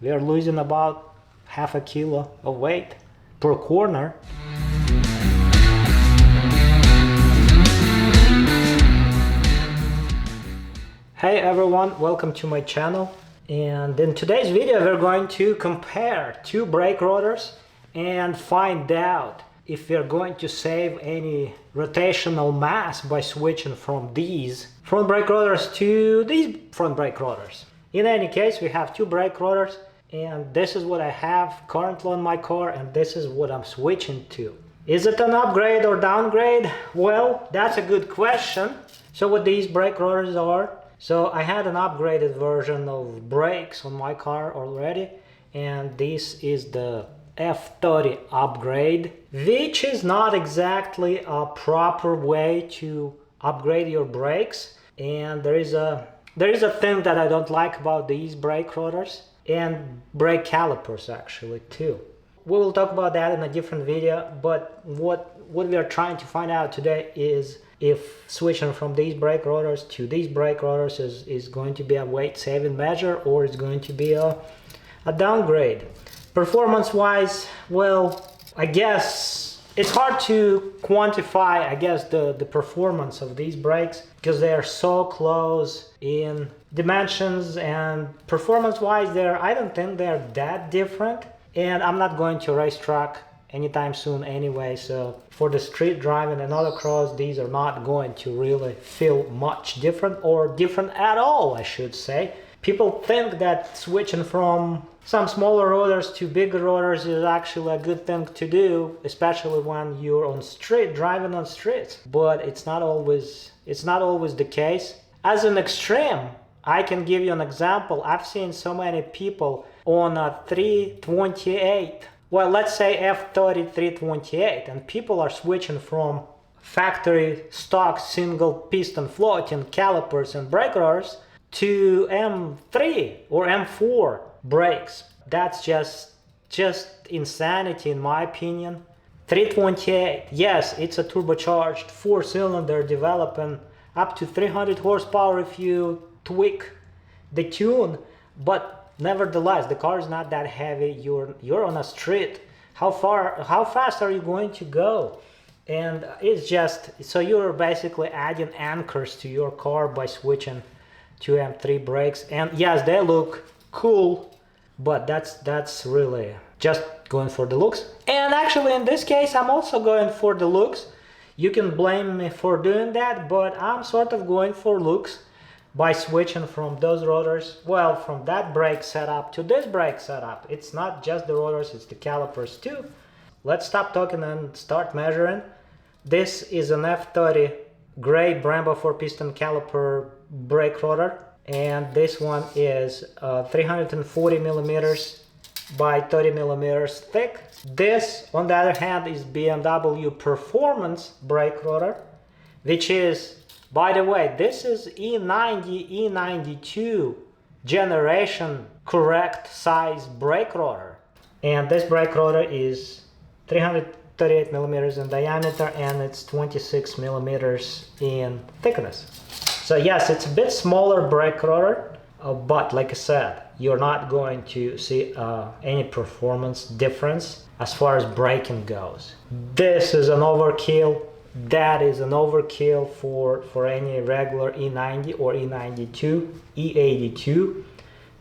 We are losing about half a kilo of weight per corner. Hey everyone, welcome to my channel. And in today's video we're going to compare two brake rotors and find out if we're going to save any rotational mass by switching from these front brake rotors to these front brake rotors. In any case, we have two brake rotors, and this is what I have currently on my car, and this is what I'm switching to. Is it an upgrade or downgrade? Well, that's a good question. So what these brake rotors are, so I had an upgraded version of brakes on my car already, and this is the F30 upgrade, which is not exactly a proper way to upgrade your brakes. And there is a thing that I don't like about these brake rotors and brake calipers actually too. We will talk about that in a different video, but what we are trying to find out today is if switching from these brake rotors to these brake rotors is going to be a weight saving measure or is going to be a downgrade. Performance wise, well, I guess it's hard to quantify, I guess, the performance of these brakes because they are so close in dimensions, and performance wise I don't think they're that different, and I'm not going to racetrack anytime soon anyway, so for the street driving and autocross these are not going to really feel much different, or different at all I should say. People think that switching from some smaller rotors to bigger rotors is actually a good thing to do, especially when you're on street, driving on streets. But it's not always the case. As an extreme, I can give you an example. I've seen so many people on a 328, well, let's say F30 328, and people are switching from factory stock single piston floating calipers and brake rotors to M3 or M4 brakes. That's just insanity in my opinion. 328, yes, it's a turbocharged 4-cylinder developing up to 300 horsepower if you tweak the tune, but nevertheless the car is not that heavy. You're on a street. How fast are you going to go? And it's just, so you're basically adding anchors to your car by switching to M3 brakes. And yes, they look cool, but that's really just going for the looks. And actually in this case I'm also going for the looks. You can blame me for doing that, but I'm sort of going for looks by switching from those rotors, well, from that brake setup to this brake setup. It's not just the rotors, it's the calipers too. Let's stop talking and start measuring. This is an F30 gray Brembo 4-piston caliper brake rotor, and this one is 340 millimeters by 30 millimeters thick. This, on the other hand, is BMW Performance Brake Rotor, which is, by the way, this is E90, E92 generation correct size brake rotor. And this brake rotor is 338 millimeters in diameter, and it's 26 millimeters in thickness. So yes, it's a bit smaller brake rotor, but like I said, you're not going to see any performance difference as far as braking goes. This is an overkill. That is an overkill for any regular E90 or E92, E82.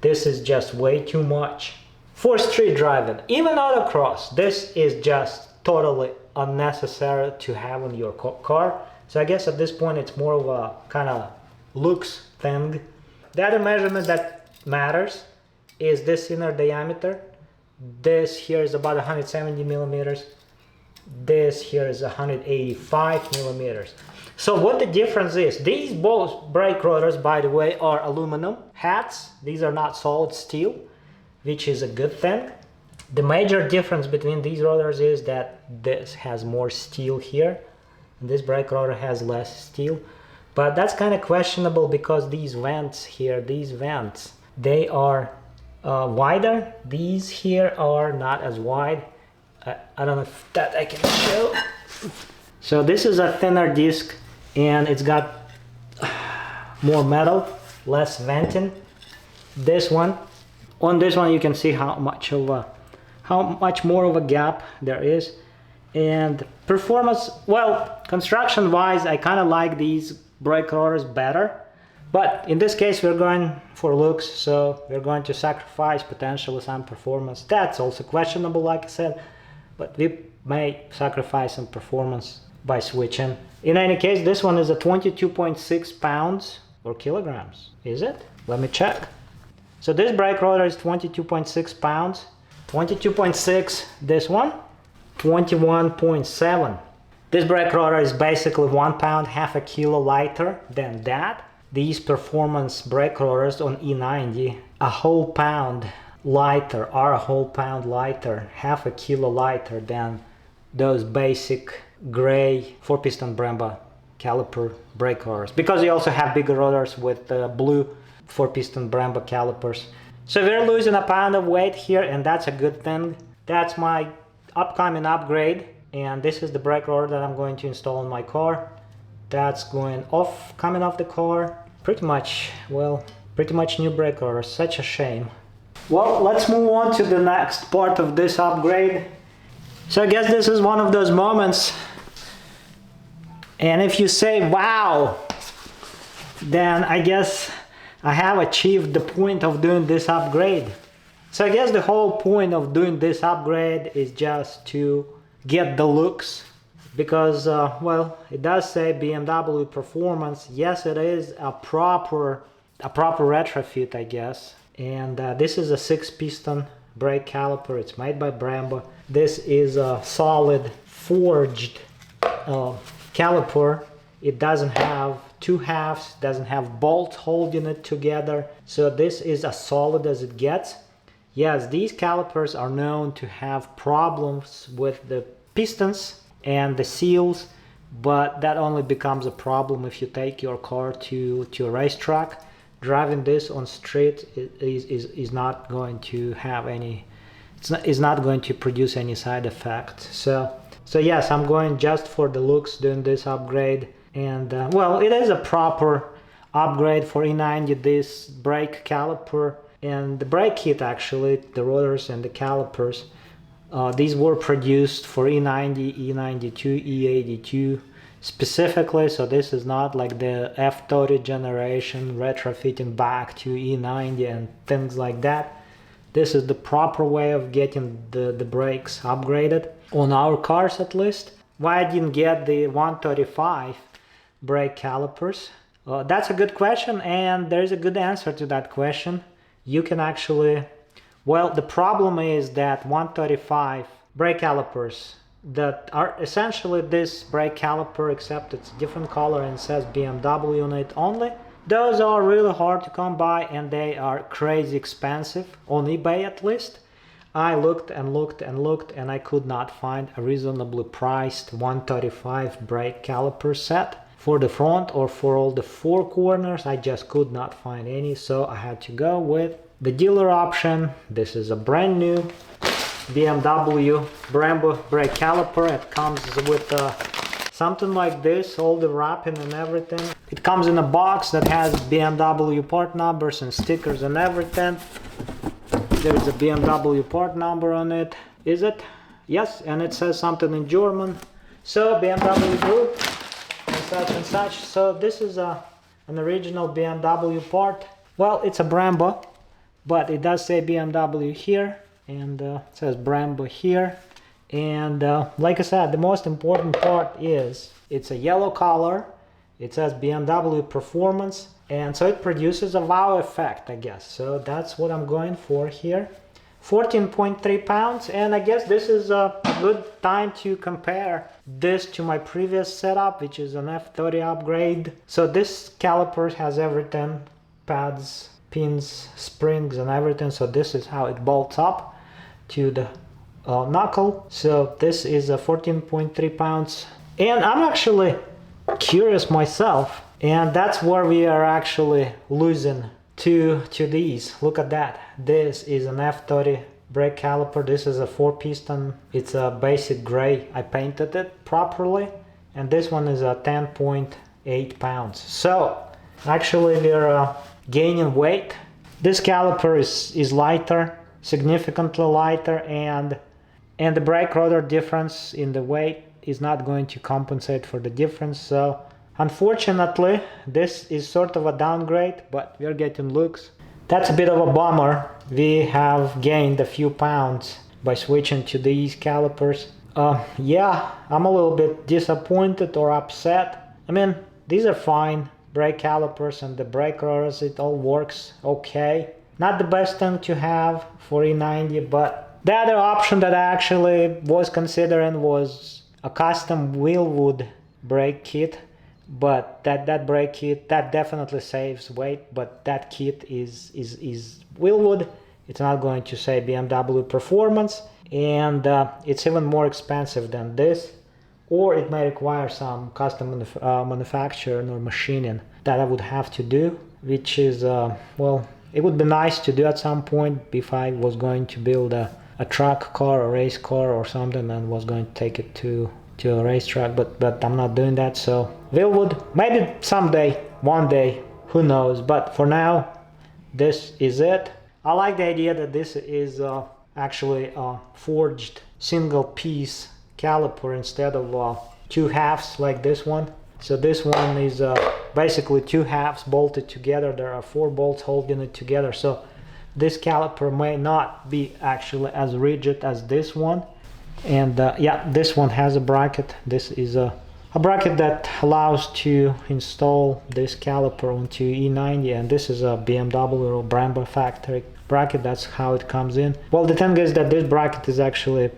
This is just way too much. For street driving, even autocross, this is just totally unnecessary to have on your car. So I guess at this point it's more of a kind of looks thing. The other measurement that matters is this inner diameter. This here is about 170 millimeters. This here is 185 millimeters. So what the difference is, these both brake rotors, by the way, are aluminum hats. These are not solid steel, which is a good thing. The major difference between these rotors is that this has more steel here, and this brake rotor has less steel. But that's kind of questionable because these vents here, they are wider. These here are not as wide. I don't know if that I can show. So this is a thinner disc, and it's got more metal, less venting. This one On this one you can see how much more of a gap there is. And performance, well, construction wise, I kind of like these brake rotors better, but in this case we're going for looks, so we're going to sacrifice potentially some performance. That's also questionable, like I said, but we may sacrifice some performance by switching. In any case, this one is a 22.6 pounds or kilograms, is it? Let me check. So this brake rotor is 22.6 pounds, 22.6, this one 21.7. This brake rotor is basically 1 pound, half a kilo lighter than that. These performance brake rotors on E90 a whole pound lighter, half a kilo lighter than those basic gray 4-piston Brembo caliper brake rotors, because they also have bigger rotors with blue 4-piston Brembo calipers. So we're losing a pound of weight here, and that's a good thing. That's my upcoming upgrade, and this is the brake rotor that I'm going to install in my car. That's coming off the car. Pretty much new brake rotor. Such a shame. Well, let's move on to the next part of this upgrade. So I guess this is one of those moments, and if you say wow, then I guess I have achieved the point of doing this upgrade. So I guess the whole point of doing this upgrade is just to get the looks, because well, it does say BMW Performance. Yes, it is a proper retrofit, I guess. And this is a 6-piston brake caliper. It's made by Brembo. This is a solid forged caliper. It doesn't have two halves, doesn't have bolts holding it together. So this is as solid as it gets. Yes, these calipers are known to have problems with the pistons and the seals, but that only becomes a problem if you take your car to a racetrack. Driving this on street is not going to have any, it's not going to produce any side effects. So yes, I'm going just for the looks doing this upgrade. And well, it is a proper upgrade for E90, this brake caliper and the brake kit, actually, the rotors and the calipers. These were produced for E90, E92, E82 specifically, so this is not like the F30 generation retrofitting back to E90 and things like that. This is the proper way of getting the brakes upgraded, on our cars at least. Why I didn't get the 135 brake calipers? That's a good question, and there's a good answer to that question. You can actually, well, the problem is that 135 brake calipers that are essentially this brake caliper, except it's a different color and says BMW on it only. Those are really hard to come by, and they are crazy expensive, on eBay at least. I looked and looked and looked, and I could not find a reasonably priced 135 brake caliper set for the front or for all the four corners. I just could not find any, so I had to go with the dealer option. This is a brand new BMW Brembo brake caliper. It comes with something like this, all the wrapping and everything. It comes in a box that has BMW part numbers and stickers and everything. There's a BMW part number on it. Is it? Yes, and it says something in German. So BMW Group and such and such. So this is an original BMW part. Well, it's a Brembo, but it does say BMW here, and it says Brembo here. And like I said, the most important part is it's a yellow color. It says BMW Performance, and so it produces a wow effect, I guess. So that's what I'm going for here. 14.3 pounds, and I guess this is a good time to compare this to my previous setup, which is an F30 upgrade. So this caliper has everything, pads, pins, springs and everything. So this is how it bolts up to the knuckle. So this is a 14.3 pounds, and I'm actually curious myself, and that's where we are actually losing to these. Look at that. This is an F30 brake caliper. This is a 4-piston. It's a basic gray. I painted it properly, and this one is a 10.8 pounds. So actually we're gaining weight this caliper is lighter, significantly lighter, and the brake rotor difference in the weight is not going to compensate for the difference. So unfortunately, this is sort of a downgrade, but we're getting looks. That's a bit of a bummer. We have gained a few pounds by switching to these calipers. Yeah, I'm a little bit disappointed or upset. I mean, these are fine brake calipers, and the brake rotors, it all works okay. Not the best thing to have for E90, but the other option that I actually was considering was a custom wheelwood brake kit. But that brake kit, that definitely saves weight, but that kit is wheelwood. It's not going to say BMW Performance, and it's even more expensive than this, or it may require some custom manufacturing or machining that I would have to do, which is, well, it would be nice to do at some point if I was going to build a truck car, a race car or something, and was going to take it to a racetrack, but I'm not doing that. So wheelwood, maybe someday, one day, who knows, but for now, this is it. I like the idea that this is actually a forged single piece caliper instead of two halves like this one. So this one is basically two halves bolted together. There are 4 bolts holding it together. So this caliper may not be actually as rigid as this one. And yeah, this one has a bracket. This is a bracket that allows to install this caliper onto E90, and this is a BMW or Brembo factory bracket. That's how it comes in. Well, the thing is that this bracket is actually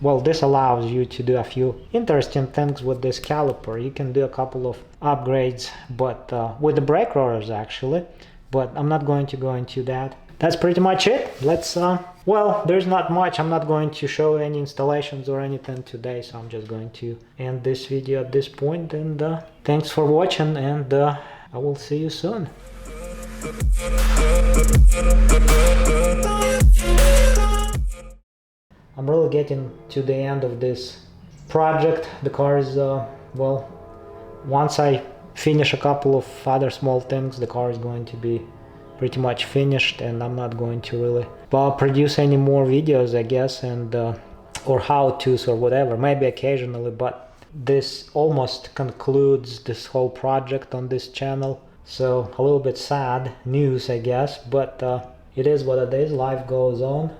well, this allows you to do a few interesting things with this caliper. You can do a couple of upgrades, but with the brake rotors actually, but I'm not going to go into that. That's pretty much it. Let's well, there's not much. I'm not going to show any installations or anything today, so I'm just going to end this video at this point. And thanks for watching, and I will see you soon. I'm really getting to the end of this project. The car is well, once I finish a couple of other small things, the car is going to be pretty much finished, and I'm not going to really produce any more videos, I guess, and or how-tos or whatever, maybe occasionally, but this almost concludes this whole project on this channel. So a little bit sad news, I guess, but it is what it is. Life goes on.